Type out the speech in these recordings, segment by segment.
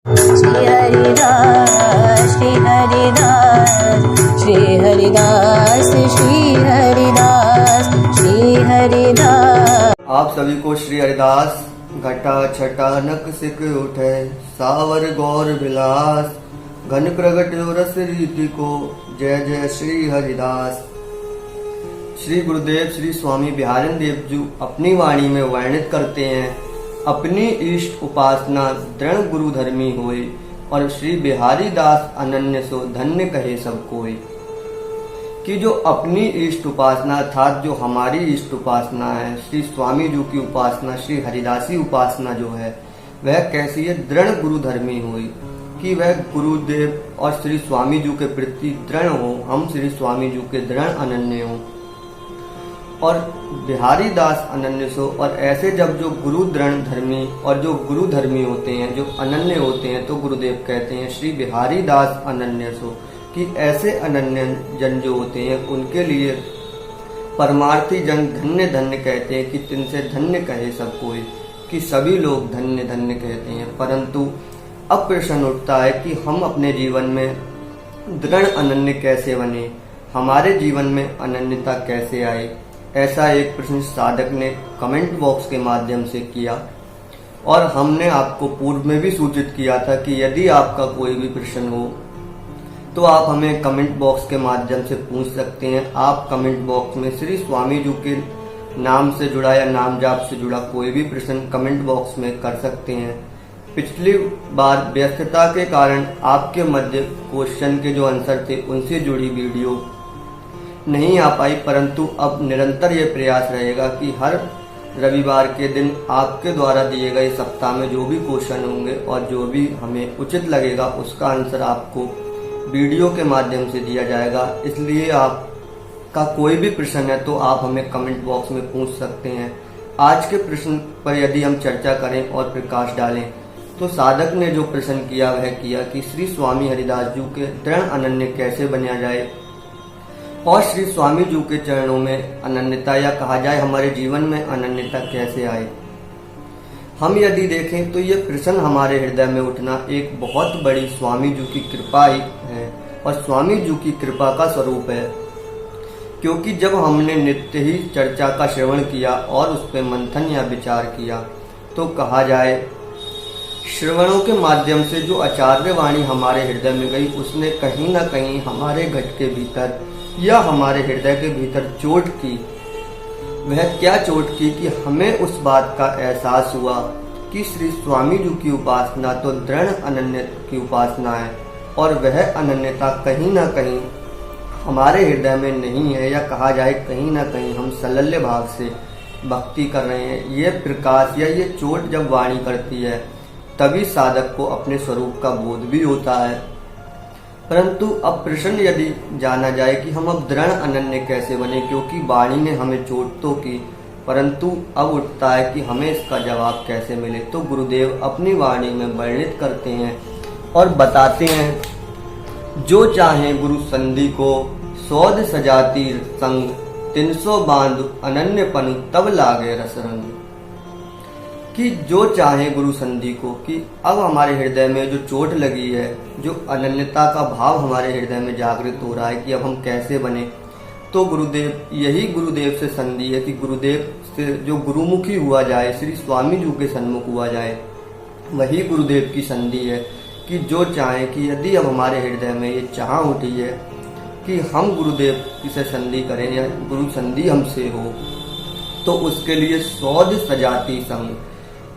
श्री हरिदास श्री हरिदास श्री हरिदास श्री हरिदास श्री हरिदास। आप सभी को श्री हरिदास। घटा छटा नक सिक उठे सावर गौर विलास, घन प्रगट रस रीति को जय जय श्री हरिदास। श्री गुरुदेव श्री स्वामी बिहारिन देव जी अपनी वाणी में वर्णित करते हैं, अपनी इष्ट उपासना दृढ़ गुरु धर्मी होए, और श्री बिहारी दास अनन्य सो धन्य कहे सब कोई। कि जो अपनी इष्ट उपासना अर्थात जो हमारी इष्ट उपासना है, श्री स्वामी जी की उपासना, श्री हरिदासी उपासना जो है वह कैसी है, दृढ़ गुरु धर्मी हुई। कि वह गुरुदेव और श्री स्वामी जी के प्रति दृढ़ हो, हम श्री स्वामी जी के दृढ़ अनन्य हो और बिहारी दास अनन्य सो। और ऐसे जब जो गुरु दृढ़ धर्मी और जो गुरु धर्मी होते हैं, जो अनन्य होते हैं, तो गुरुदेव कहते हैं श्री बिहारी दास अनन्य सो। कि ऐसे अनन्य जन जो होते हैं उनके लिए परमार्थी जन धन्य धन्य कहते हैं, कि तिनसे धन्य कहे सब कोई। कि सभी लोग धन्य धन्य कहते हैं। परंतु अब प्रश्न उठता है कि हम अपने जीवन में दृढ़ अनन्य कैसे बने, हमारे जीवन में अनन्यता कैसे आए। ऐसा एक प्रश्न साधक ने कमेंट बॉक्स के माध्यम से किया, और हमने आपको पूर्व में भी सूचित किया था कि यदि आपका कोई भी प्रश्न हो तो आप हमें कमेंट बॉक्स के माध्यम से पूछ सकते हैं। आप कमेंट बॉक्स में श्री स्वामी जी के नाम से जुड़ा या नाम जाप से जुड़ा कोई भी प्रश्न कमेंट बॉक्स में कर सकते हैं। पिछली बार व्यस्तता के कारण आपके मध्य क्वेश्चन के जो आंसर थे उनसे जुड़ी वीडियो नहीं आ पाई, परंतु अब निरंतर ये प्रयास रहेगा कि हर रविवार के दिन आपके द्वारा दिए गए सप्ताह में जो भी क्वेश्चन होंगे और जो भी हमें उचित लगेगा उसका आंसर आपको वीडियो के माध्यम से दिया जाएगा। इसलिए आपका कोई भी प्रश्न है तो आप हमें कमेंट बॉक्स में पूछ सकते हैं। आज के प्रश्न पर यदि हम चर्चा करें और प्रकाश डालें तो साधक ने जो प्रश्न किया वह किया कि श्री स्वामी हरिदास जी के दृढ़ अनन्य कैसे बना जाए, और श्री स्वामी जी के चरणों में अनन्यता या कहा जाए हमारे जीवन में अनन्यता कैसे आए। हम यदि देखें तो ये प्रश्न हमारे हृदय में उठना एक बहुत बड़ी स्वामी जी की कृपा ही है, और स्वामी जी की कृपा का स्वरूप है। क्योंकि जब हमने नित्य ही चर्चा का श्रवण किया और उस पर मंथन या विचार किया तो कहा जाए श्रवणों के माध्यम से जो आचार्य वाणी हमारे हृदय में गई उसने कहीं ना कहीं हमारे घट के भीतर या हमारे हृदय के भीतर चोट की। वह क्या चोट की कि हमें उस बात का एहसास हुआ कि श्री स्वामी जी की उपासना तो दृढ़ अनन्य की उपासना है, और वह अनन्यता कहीं ना कहीं हमारे हृदय में नहीं है, या कहा जाए कहीं ना कहीं हम सलल्य भाव से भक्ति कर रहे हैं। ये प्रकाश या ये चोट जब वाणी करती है तभी साधक को अपने स्वरूप का बोध भी होता है। परंतु अब प्रश्न यदि जाना जाए कि हम अब दृढ़ अनन्य कैसे बने, क्योंकि वाणी ने हमें चोट तो की, परंतु अब उठता है कि हमें इसका जवाब कैसे मिले। तो गुरुदेव अपनी वाणी में वर्णित करते हैं और बताते हैं, जो चाहे गुरु संधि को सौद सजाती संग, 300 बांध अनन्यपन तब लागे रसरंग। कि जो चाहे गुरु संधि को, कि अब हमारे हृदय में जो चोट लगी है, जो अनन्यता का भाव हमारे हृदय में जागृत हो रहा है कि अब हम कैसे बने, तो गुरुदेव यही गुरुदेव से संधि है कि गुरुदेव से जो गुरुमुखी हुआ जाए, श्री स्वामी जी के सन्मुख हुआ जाए, वही गुरुदेव की संधि है। कि जो चाहे कि यदि अब हमारे हृदय में ये चाह उठी है कि हम गुरुदेव से संधि करें या गुरु संधि हमसे हो, तो उसके लिए सौद सजाती संग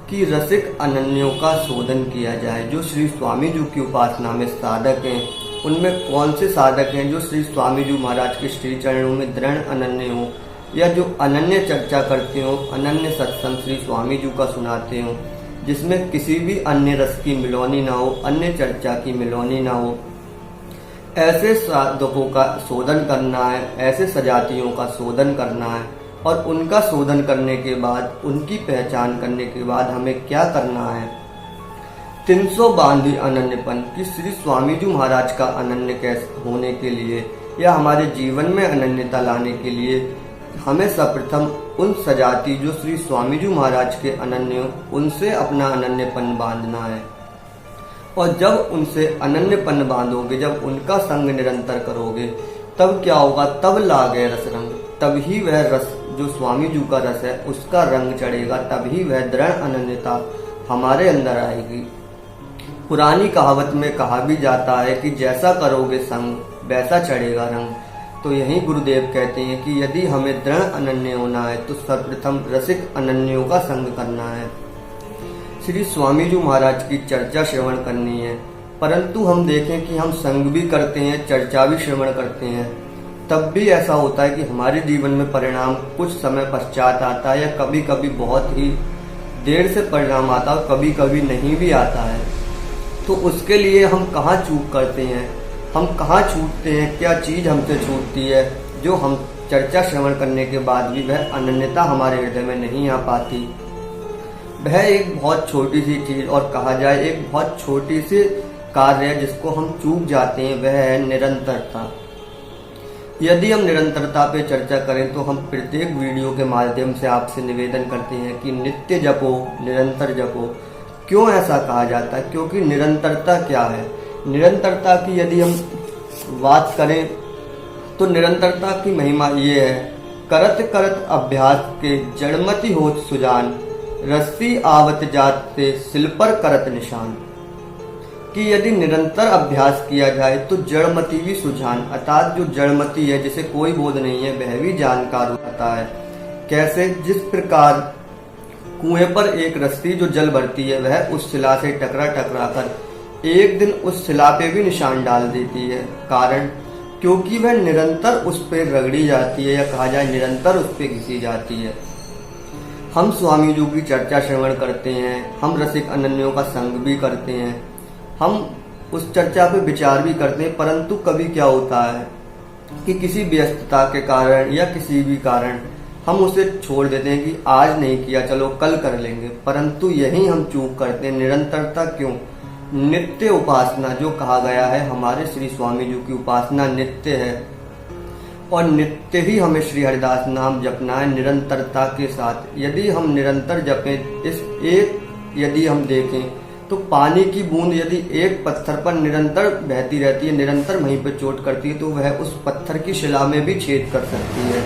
कि रसिक अनन्यों का शोधन किया जाए। जो श्री स्वामी जी की उपासना में साधक हैं उनमें कौन से साधक हैं जो श्री स्वामी जी महाराज के श्री चरणों में दृढ़ अनन्य हो, या जो अनन्य चर्चा करते हो, अनन्य सत्संग श्री स्वामी जी का सुनाते हो, जिसमें किसी भी अन्य रस की मिलौनी ना हो, अन्य चर्चा की मिलौनी ना हो। ऐसे साधकों का शोधन करना है, ऐसे सजातियों का शोधन करना है, और उनका शोधन करने के बाद, उनकी पहचान करने के बाद हमें क्या करना है। 300 बांधी अनन्यपन कि श्री स्वामी जी महाराज का अनन्य कैसे होने के लिए या हमारे जीवन में अनन्यता लाने के लिए हमें सर्वप्रथम उन सजाती जो श्री स्वामी जी महाराज के अनन्य, उनसे अपना अनन्यपन बांधना है। और जब उनसे अनन्यपन बांधोगे, जब उनका संग निरंतर करोगे, तब क्या होगा, तब लागे रस रंग, तभी वह रस जो स्वामी जी का रस है उसका रंग चढ़ेगा, तभी वह दृढ़ अनन्यता हमारे अंदर आएगी। पुरानी कहावत में कहा भी जाता है कि जैसा करोगे संग वैसा चढ़ेगा रंग। तो यही गुरुदेव कहते हैं कि यदि हमें दृढ़ अनन्य होना है तो सर्वप्रथम रसिक अनन्यों का संग करना है। श्री स्वामी जी महाराज की चर्चा श्रवण करनी है, परंतु हम देखें कि हम संग भी करते हैं, चर्चा भी श्रवण करते हैं, तब भी ऐसा होता है कि हमारे जीवन में परिणाम कुछ समय पश्चात आता है, या कभी कभी बहुत ही देर से परिणाम आता है, कभी कभी नहीं भी आता है। तो उसके लिए हम कहाँ चूक करते हैं, हम कहाँ छूटते हैं, क्या चीज हमसे छूटती है जो हम चर्चा श्रवण करने के बाद भी वह अनन्यता हमारे हृदय में नहीं आ पाती। वह एक बहुत छोटी सी चीज, और कहा जाए एक बहुत छोटी सी कार्य है जिसको हम चूक जाते हैं, वह है निरंतरता। यदि हम निरंतरता पे चर्चा करें तो हम प्रत्येक वीडियो के माध्यम से आपसे निवेदन करते हैं कि नित्य जपो, निरंतर जपो। क्यों ऐसा कहा जाता है? क्योंकि निरंतरता क्या है? निरंतरता की यदि हम बात करें तो निरंतरता की महिमा ये है, करत करत अभ्यास के जड़मति होत सुजान, रस्सी आवत जात से सिल पर करत निशान। कि यदि निरंतर अभ्यास किया जाए तो जड़मति भी सुजान, अर्थात जो जड़मति है जिसे कोई बोध नहीं है वह भी जानकार होता है। कैसे? जिस प्रकार कुएं पर एक रस्सी जो जल भरती है वह उस शिला से टकरा टकरा कर एक दिन उस शिला पे भी निशान डाल देती है। कारण क्योंकि वह निरंतर उस पर रगड़ी जाती है, या कहा जाए निरंतर उस पर घिसी जाती है। हम स्वामी जी की चर्चा श्रवण करते हैं, हम रसिक अनन्यों का संग भी करते हैं, हम उस चर्चा पे विचार भी करते हैं, परंतु कभी क्या होता है कि किसी व्यस्तता के कारण या किसी भी कारण हम उसे छोड़ देते हैं कि आज नहीं किया, चलो कल कर लेंगे। परंतु यही हम चूक करते हैं, निरंतरता क्यों? नित्य उपासना जो कहा गया है, हमारे श्री स्वामी जी की उपासना नित्य है, और नित्य ही हमें श्री हरिदास नाम जपना है निरंतरता के साथ। यदि हम निरंतर जपें, इस एक यदि हम देखें तो पानी की बूंद यदि एक पत्थर पर निरंतर बहती रहती है, निरंतर वहीं पर चोट करती है, तो वह उस पत्थर की शिला में भी छेद कर सकती है।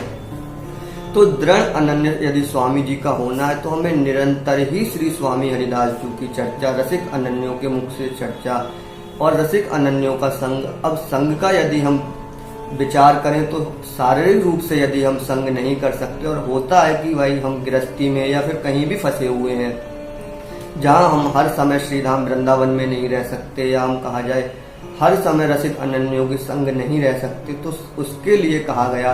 तो दृढ़ अनन्य यदि स्वामी जी का होना है तो हमें निरंतर ही श्री स्वामी हरिदास जी की चर्चा, रसिक अनन्यों के मुख से चर्चा और रसिक अनन्यों का संग। अब संग का यदि हम विचार करें तो शारीरिक रूप से यदि हम संग नहीं कर सकते, और होता है कि भाई हम गृहस्थी में या फिर कहीं भी फंसे हुए हैं जहां हम हर समय श्रीधाम वृंदावन में नहीं रह सकते, या हम कहा जाए हर समय रसिक अनन्यों के संग नहीं रह सकते, तो उसके लिए कहा गया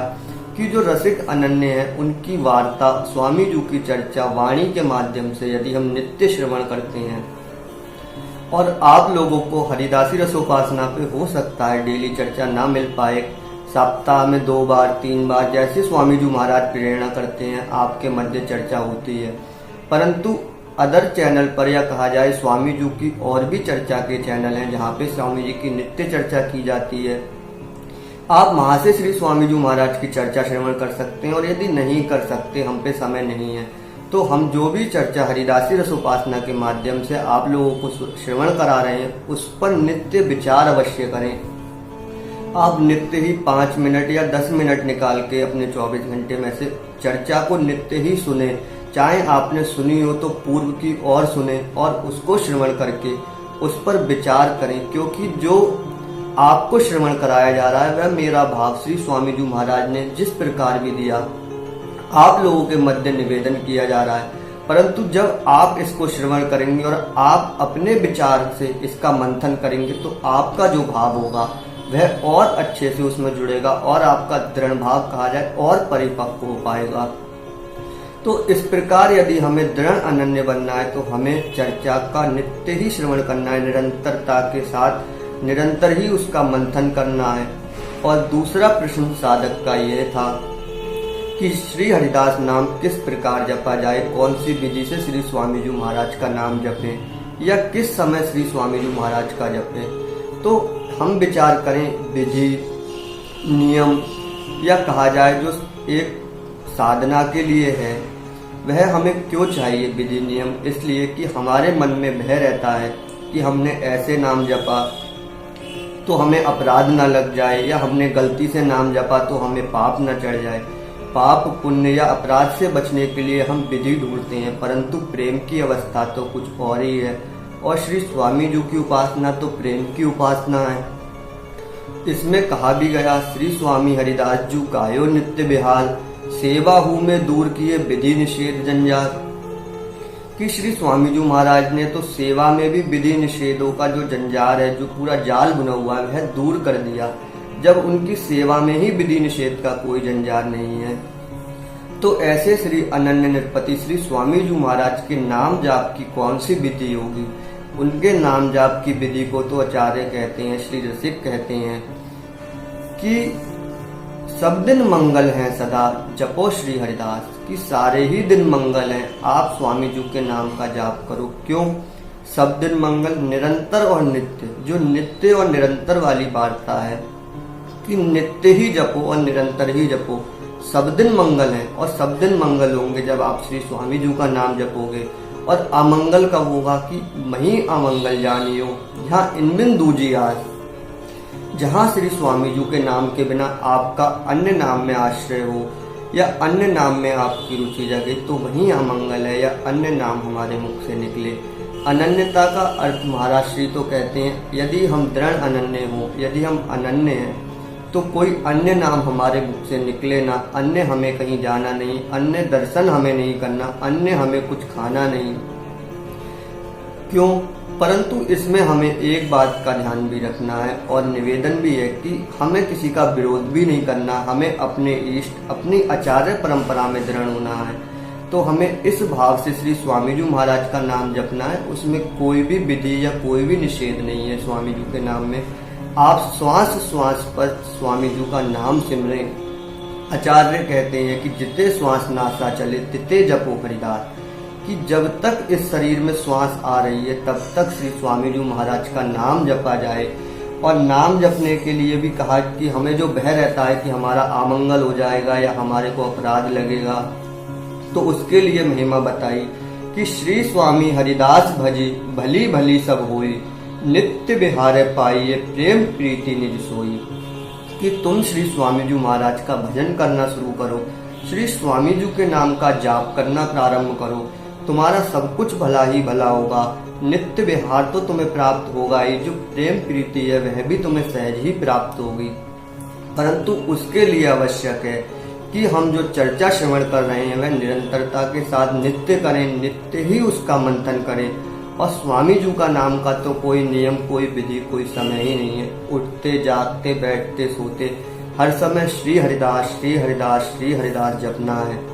कि जो रसिक अनन्य है उनकी वार्ता, स्वामी जी की चर्चा वाणी के माध्यम से यदि हम नित्य श्रवण करते हैं, और आप लोगों को हरिदासी रसोपासना पे हो सकता है डेली चर्चा ना मिल पाए, सप्ताह में 2 बार 3 बार जैसे स्वामी जी महाराज प्रेरणा करते हैं आपके मध्य चर्चा होती है, परंतु अदर चैनल पर या कहा जाए स्वामी जी की और भी चर्चा के चैनल हैं जहाँ पे स्वामी जी की नित्य चर्चा की जाती है। आप वहां से श्री स्वामी जी महाराज की चर्चा श्रवण कर सकते हैं, और यदि नहीं कर सकते, हम पे समय नहीं है, तो हम जो भी चर्चा हरिदासी रसोपासना के माध्यम से आप लोगों को श्रवण करा रहे हैं उस पर नित्य विचार अवश्य करें। आप नित्य ही 5 मिनट या 10 मिनट निकाल के अपने 24 घंटे में से चर्चा को नित्य ही सुने, चाहे आपने सुनी हो तो पूर्व की और सुने, और उसको श्रवण करके उस पर विचार करें, क्योंकि जो आपको श्रवण कराया जा रहा है वह मेरा भाव श्री स्वामी जी महाराज ने जिस प्रकार भी दिया आप लोगों के मध्य निवेदन किया जा रहा है। परंतु जब आप इसको श्रवण करेंगे और आप अपने विचार से इसका मंथन करेंगे तो आपका जो भाव होगा वह और अच्छे से उसमें जुड़ेगा, और आपका दृढ़ भाव कहा जाए और परिपक्व हो पाएगा। तो इस प्रकार यदि हमें दृढ़ अनन्य बनना है तो हमें चर्चा का नित्य ही श्रवण करना है, निरंतरता के साथ निरंतर ही उसका मंथन करना है। और दूसरा प्रश्न साधक का यह था कि श्री हरिदास नाम किस प्रकार जपा जाए, कौन सी विधि से श्री स्वामी जी महाराज का नाम जपें, या किस समय श्री स्वामी जी महाराज का जपें। तो हम विचार करें विधि, नियम, या कहा जाए जो एक साधना के लिए है वह हमें क्यों चाहिए विधि नियम। इसलिए कि हमारे मन में भय रहता है कि हमने ऐसे नाम जपा तो हमें अपराध न लग जाए, या हमने गलती से नाम जपा तो हमें पाप न चढ़ जाए। पाप पुण्य या अपराध से बचने के लिए हम विधि ढूंढते हैं, परंतु प्रेम की अवस्था तो कुछ और ही है। और श्री स्वामी जी की उपासना तो प्रेम की उपासना है। इसमें कहा भी गया, श्री स्वामी हरिदास जू गायो नित्य बिहाल, सेवा हूँ में दूर किए विधि निषेध जंजाल। कि श्री स्वामी जी महाराज ने तो सेवा में भी विधि निषेधों का जो जंजाल है, जो पूरा जाल बुना हुआ है, दूर कर दिया, जब उनकी सेवा में ही विधि निषेध का कोई जंजाल नहीं है। तो ऐसे श्री अनन्य निरपति श्री स्वामी जी महाराज के नाम जाप की कौन सी विधि होगी? उनके नाम जाप की विधि को तो आचार्य कहते हैं, श्री रसिक कहते हैं कि सब दिन मंगल हैं सदा जपो श्री हरिदास। कि सारे ही दिन मंगल हैं, आप स्वामी जी के नाम का जाप करो। क्यों सब दिन मंगल? निरंतर और नित्य, जो नित्य और निरंतर वाली वार्ता है कि नित्य ही जपो और निरंतर ही जपो। सब दिन मंगल है, और सब दिन मंगल होंगे जब आप श्री स्वामी जी का नाम जपोगे। और अमंगल कब होगा? कि वही अमंगल जानियो यहाँ इनबिन दूजी आज। जहाँ श्री स्वामी जी के नाम के बिना आपका अन्य नाम में आश्रय हो, या अन्य नाम में आपकी रुचि जगे, तो वही अमंगल है, या अन्य नाम हमारे मुख से निकले। अनन्यता का अर्थ महाराज श्री तो कहते हैं, यदि हम दृढ़ अनन्य हो, यदि हम अनन्य हैं, तो कोई अन्य नाम हमारे मुख से निकले ना। अन्य हमें कहीं जाना नहीं, अन्य दर्शन हमें नहीं करना, अन्य हमें कुछ खाना नहीं। क्यों? परंतु इसमें हमें एक बात का ध्यान भी रखना है, और निवेदन भी है कि हमें किसी का विरोध भी नहीं करना। हमें अपने इष्ट, अपनी आचार्य परंपरा में दृढ़ होना है। तो हमें इस भाव से श्री स्वामी जी महाराज का नाम जपना है। उसमें कोई भी विधि या कोई भी निषेध नहीं है स्वामी जी के नाम में। आप श्वास श्वास पर स्वामी जी का नाम सिमरें। आचार्य कहते हैं कि जिते श्वास नासा चले तिते जपो हरिदास। कि जब तक इस शरीर में श्वास आ रही है तब तक श्री स्वामी जी महाराज का नाम जपा जाए। और नाम जपने के लिए भी कहा कि हमें जो भय रहता है कि हमारा अमंगल हो जाएगा या हमारे को अपराध लगेगा, तो उसके लिए महिमा बताई कि श्री स्वामी हरिदास भजी भली भली सब होई, नित्य बिहारे पाइये प्रेम प्रीति निज सोई। कि तुम श्री स्वामी जी महाराज का भजन करना शुरू करो, श्री स्वामी जी के नाम का जाप करना प्रारंभ करो, तुम्हारा सब कुछ भला ही भला होगा। नित्य विहार तो तुम्हें प्राप्त होगा ही, जो प्रेम प्रीति है वह भी तुम्हें सहज ही प्राप्त होगी। परंतु उसके लिए आवश्यक है कि हम जो चर्चा श्रवण कर रहे हैं वह निरंतरता के साथ नित्य करें, नित्य ही उसका मंथन करें। और स्वामी जी का नाम का तो कोई नियम, कोई विधि, कोई समय ही नहीं है। उठते जागते बैठते सोते हर समय श्री हरिदास श्री हरिदास श्री हरिदास जपना है,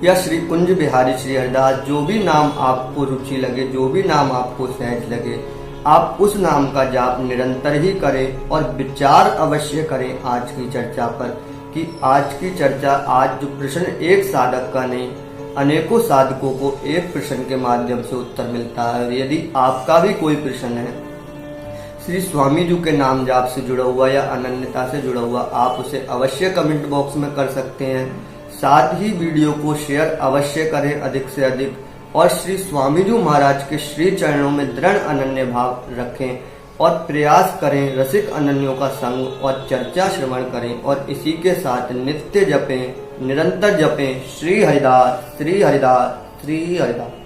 या श्री कुंज बिहारी श्री हरिदास। जो भी नाम आपको रुचि लगे, जो भी नाम आपको सहज लगे, आप उस नाम का जाप निरंतर ही करें। और विचार अवश्य करें आज की चर्चा पर, कि आज की चर्चा, आज जो प्रश्न एक साधक का नहीं, अनेकों साधकों को एक प्रश्न के माध्यम से उत्तर मिलता है। यदि आपका भी कोई प्रश्न है श्री स्वामी जी के नाम जाप से जुड़ा हुआ या अनन्यता से जुड़ा हुआ, आप उसे अवश्य कमेंट बॉक्स में कर सकते हैं। साथ ही वीडियो को शेयर अवश्य करें अधिक से अधिक, और श्री स्वामी जी महाराज के श्री चरणों में दृढ़ अनन्य भाव रखें, और प्रयास करें रसिक अनन्यों का संग और चर्चा श्रवण करें। और इसी के साथ नित्य जपें, निरंतर जपें श्री हरिदास श्री हरिदास श्री हरिदास।